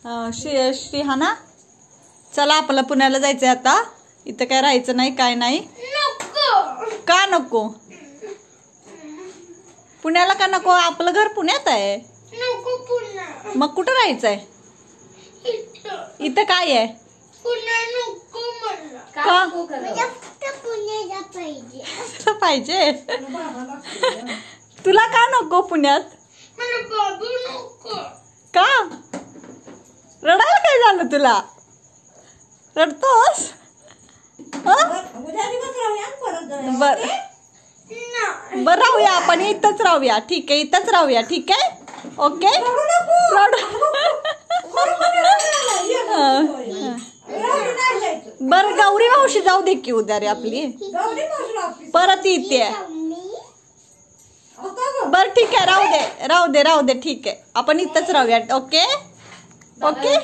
श्रीहाना चला आपल्याला पुण्याला जायचंय आता. इथं काय राहायचं नाही काय नाही. का नको? पुण्याला का नको? आपलं घर पुण्यात आहे. मग कुठं राहायचंय? इथं काय आहे? पाहिजे तुला का नको पुण्यात? का रडायला काय झालं तुला? रडतोस? बर राहूया आपण इथंच राहूया. ठीक आहे इथंच राहूया. ठीक आहे ओके. बर गौरी मावशी जाऊ दे की उद्या रे आपली परत येते. बर ठीक आहे राहू दे ठीक आहे आपण इथंच राहूया. Okay okay.